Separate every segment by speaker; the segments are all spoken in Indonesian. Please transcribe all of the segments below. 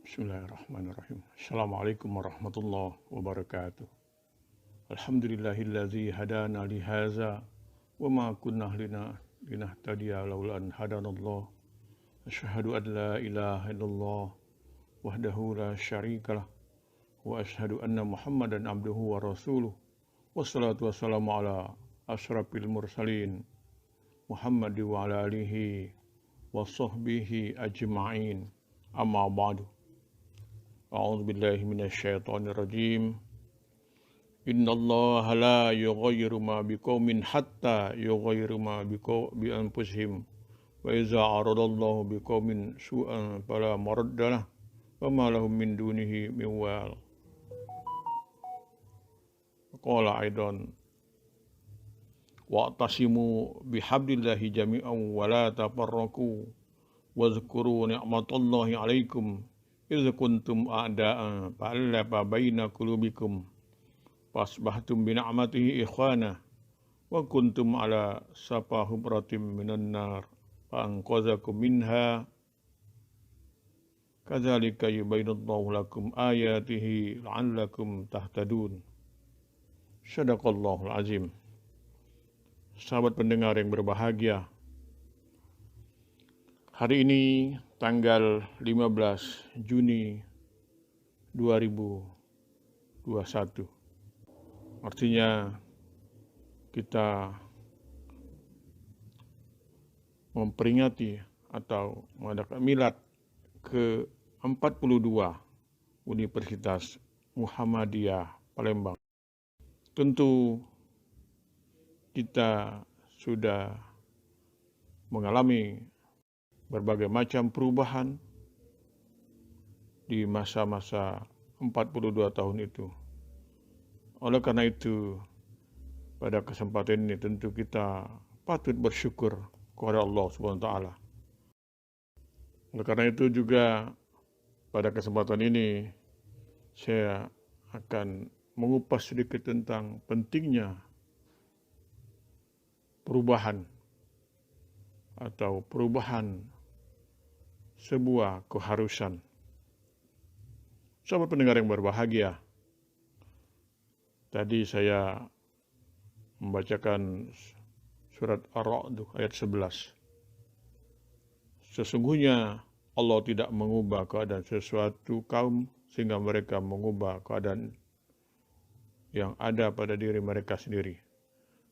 Speaker 1: Bismillahirrahmanirrahim. Assalamualaikum warahmatullahi wabarakatuh. Alhamdulillahilladzi hadana li hadza wa ma kunna linahtadiya laula an hadanallah. Asyhadu an la ilaha illallah wahdahu la syarikalah wa asyhadu anna Muhammadan abduhu wa rasuluh. Wassalatu wassalamu ala asyrafil mursalin Muhammad wa ala alihi wa sahbihi ajma'in. Amma ba'du. A'udzu billahi minasyaitonir rajim. Innallaha la yughayyiru ma biqaumin hatta yughayyiru ma bi anfusihim. Wa idza aradallahu biqaumin su'an fala maraddalah wa ma lahum min dunihi min wal. Qala aidan wa'tasimu bihablillahi jami'an wa la tafarraqu wazkuru ni'matallahi 'alaikum idz kuntum a'da'a fa'alafa baina qulubikum fasbahtum bi ni'matihi ikhwana wa kuntum ala safa hubratim minan nar fa'anqadzakum minha kadzalika yubayyinullahu lakum ayatihi la'allakum tahtadun. Shadaqallahul azim. Sahabat pendengar yang berbahagia, hari ini tanggal 15 Juni 2021. Artinya kita memperingati atau mengadakan milad ke-42 Universitas Muhammadiyah Palembang. Tentu kita sudah mengalami berbagai macam perubahan di masa-masa 42 tahun itu. Oleh karena itu, pada kesempatan ini tentu kita patut bersyukur kepada Allah SWT. Oleh karena itu juga pada kesempatan ini saya akan mengupas sedikit tentang pentingnya perubahan atau perubahan sebuah keharusan. Sahabat pendengar yang berbahagia, tadi saya membacakan surat Ar-Ra'd ayat 11. Sesungguhnya Allah tidak mengubah keadaan sesuatu kaum sehingga mereka mengubah keadaan yang ada pada diri mereka sendiri.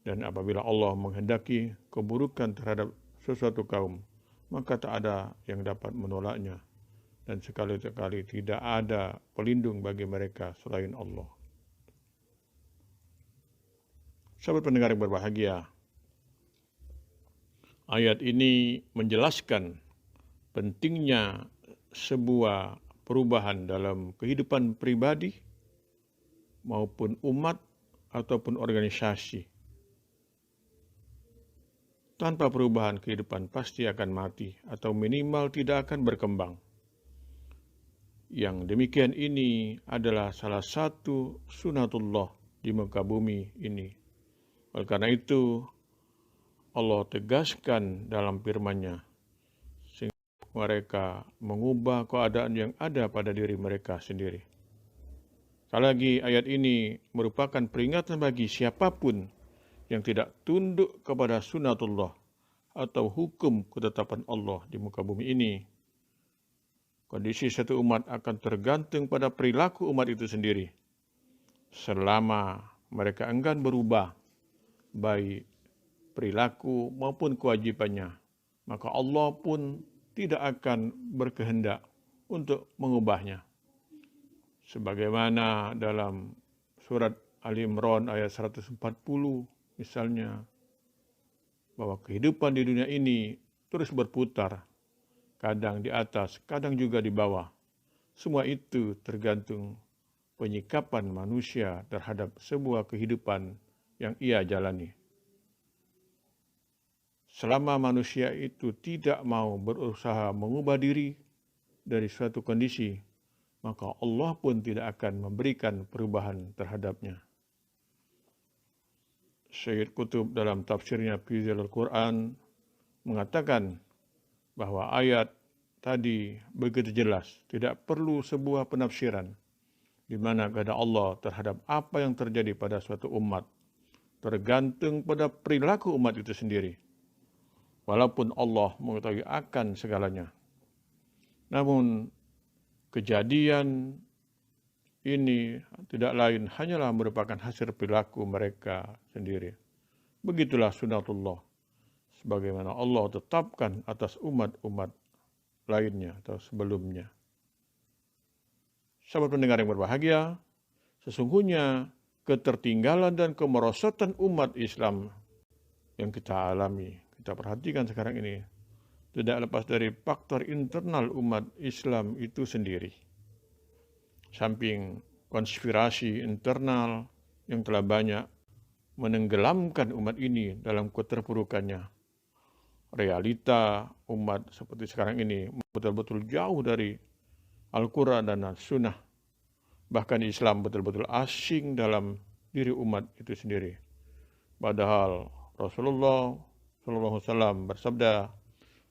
Speaker 1: Dan apabila Allah menghendaki keburukan terhadap sesuatu kaum, maka tak ada yang dapat menolaknya. Dan sekali-kali tidak ada pelindung bagi mereka selain Allah. Sahabat pendengar yang berbahagia, ayat ini menjelaskan pentingnya sebuah perubahan dalam kehidupan pribadi maupun umat ataupun organisasi. Tanpa perubahan kehidupan pasti akan mati atau minimal tidak akan berkembang. Yang demikian ini adalah salah satu sunatullah di muka bumi ini. Oleh karena itu Allah tegaskan dalam firman-Nya sehingga mereka mengubah keadaan yang ada pada diri mereka sendiri. Sekali lagi ayat ini merupakan peringatan bagi siapapun yang tidak tunduk kepada sunatullah atau hukum ketetapan Allah di muka bumi ini. Kondisi satu umat akan tergantung pada perilaku umat itu sendiri. Selama mereka enggan berubah, baik perilaku maupun kewajibannya, maka Allah pun tidak akan berkehendak untuk mengubahnya. Sebagaimana dalam surat Ali Imran ayat 140, misalnya, bahwa kehidupan di dunia ini terus berputar, kadang di atas, kadang juga di bawah. Semua itu tergantung penyikapan manusia terhadap sebuah kehidupan yang ia jalani. Selama manusia itu tidak mau berusaha mengubah diri dari suatu kondisi, maka Allah pun tidak akan memberikan perubahan terhadapnya. Syed Qutb dalam tafsirnya Fi Zilal Quran mengatakan bahwa ayat tadi begitu jelas, tidak perlu sebuah penafsiran, di mana kehendak Allah terhadap apa yang terjadi pada suatu umat tergantung pada perilaku umat itu sendiri. Walaupun Allah mengetahui akan segalanya, namun kejadian ini tidak lain hanyalah merupakan hasil perilaku mereka sendiri. Begitulah sunatullah, sebagaimana Allah tetapkan atas umat-umat lainnya atau sebelumnya. Sahabat pendengar yang berbahagia, sesungguhnya ketertinggalan dan kemerosotan umat Islam yang kita alami, kita perhatikan sekarang ini, tidak lepas dari faktor internal umat Islam itu sendiri. Samping konspirasi internal yang telah banyak menenggelamkan umat ini dalam keterpurukannya, realita umat seperti sekarang ini betul-betul jauh dari Al-Quran dan Sunnah. Bahkan Islam betul-betul asing dalam diri umat itu sendiri. Padahal Rasulullah SAW bersabda,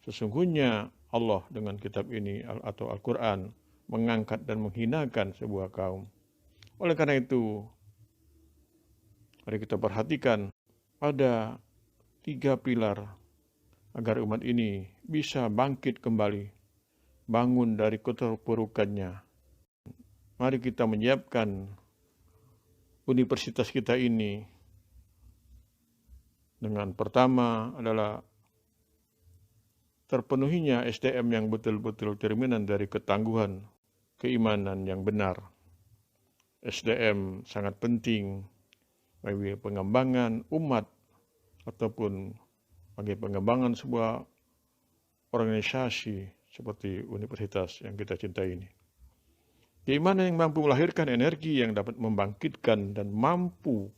Speaker 1: sesungguhnya Allah dengan kitab ini atau Al-Quran mengangkat dan menghinakan sebuah kaum. Oleh karena itu, mari kita perhatikan ada 3 pilar agar umat ini bisa bangkit kembali, bangun dari keterpurukannya. Mari kita menyiapkan universitas kita ini dengan pertama adalah terpenuhinya SDM yang betul-betul cerminan dari ketangguhan, keimanan yang benar. SDM sangat penting bagi pengembangan umat ataupun bagi pengembangan sebuah organisasi seperti universitas yang kita cintai ini. Keimanan yang mampu melahirkan energi yang dapat membangkitkan dan mampu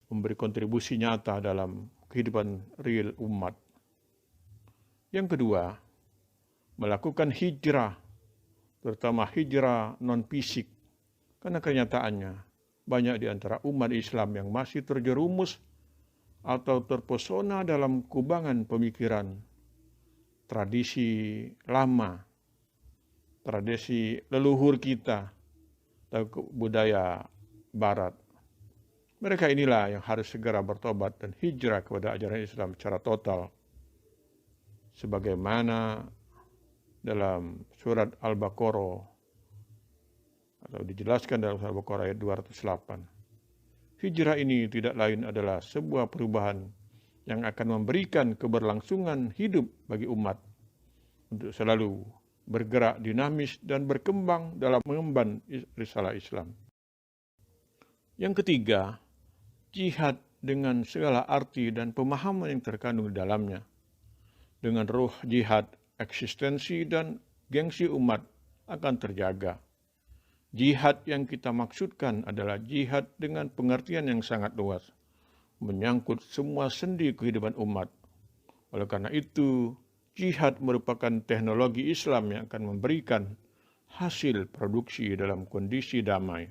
Speaker 1: memberi kontribusi nyata dalam kehidupan real umat. Yang kedua, melakukan hijrah, terutama hijrah non-fisik, karena kenyataannya banyak di antara umat Islam yang masih terjerumus atau terpesona dalam kubangan pemikiran, tradisi lama, tradisi leluhur kita, atau budaya barat. Mereka inilah yang harus segera bertobat dan hijrah kepada ajaran Islam secara total. Sebagaimana dalam surat Al-Baqarah, atau dijelaskan dalam surat Al-Baqarah ayat 208. Hijrah ini tidak lain adalah sebuah perubahan yang akan memberikan keberlangsungan hidup bagi umat untuk selalu bergerak dinamis dan berkembang dalam mengemban risalah Islam. Yang ketiga, jihad dengan segala arti dan pemahaman yang terkandung di dalamnya. Dengan ruh jihad, eksistensi dan gengsi umat akan terjaga. Jihad yang kita maksudkan adalah jihad dengan pengertian yang sangat luas, menyangkut semua sendi kehidupan umat. Oleh karena itu, jihad merupakan teknologi Islam yang akan memberikan hasil produksi dalam kondisi damai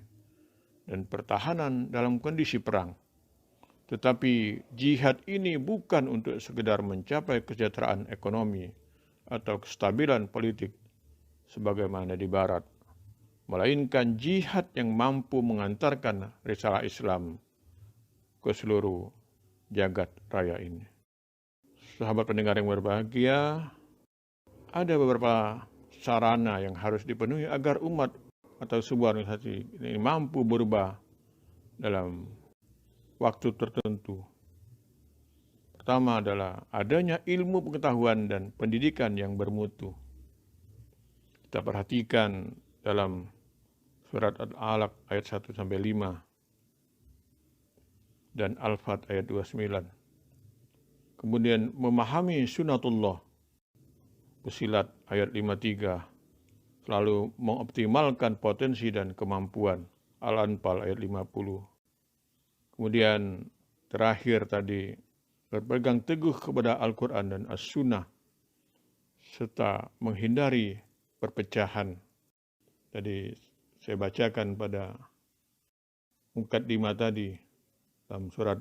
Speaker 1: dan pertahanan dalam kondisi perang. Tetapi jihad ini bukan untuk sekedar mencapai kesejahteraan ekonomi atau kestabilan politik sebagaimana di Barat, melainkan jihad yang mampu mengantarkan risalah Islam ke seluruh jagat raya ini. Sahabat pendengar yang berbahagia, ada beberapa sarana yang harus dipenuhi agar umat atau sebuah organisasi ini mampu berubah dalam waktu tertentu. Pertama adalah adanya ilmu pengetahuan dan pendidikan yang bermutu. Kita perhatikan dalam surat Al-Alaq ayat 1-5 dan Al-Fat ayat 29. Kemudian memahami sunatullah, Fussilat ayat 53, selalu mengoptimalkan potensi dan kemampuan, Al-Anfal ayat 50. Kemudian terakhir tadi, berpegang teguh kepada Al-Quran dan As-Sunnah, serta menghindari perpecahan. Tadi saya bacakan pada Muqaddimah tadi, dalam surat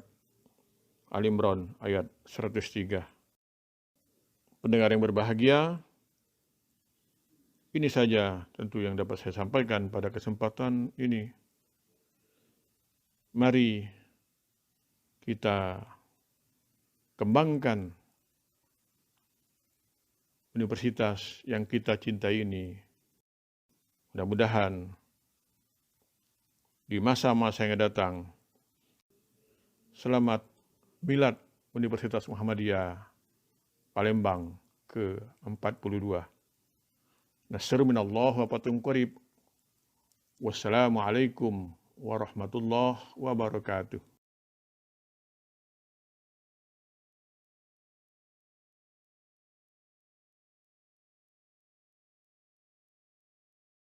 Speaker 1: Al-Imran ayat 103. Pendengar yang berbahagia, Ini saja tentu yang dapat saya sampaikan pada kesempatan ini. Mari kita kembangkan universitas yang kita cintai ini. Mudah-mudahan di masa-masa yang datang, selamat Milad Universitas Muhammadiyah Palembang ke-42. Nasr minallah wa fathun qarib. Wassalamualaikum warahmatullahi wabarakatuh.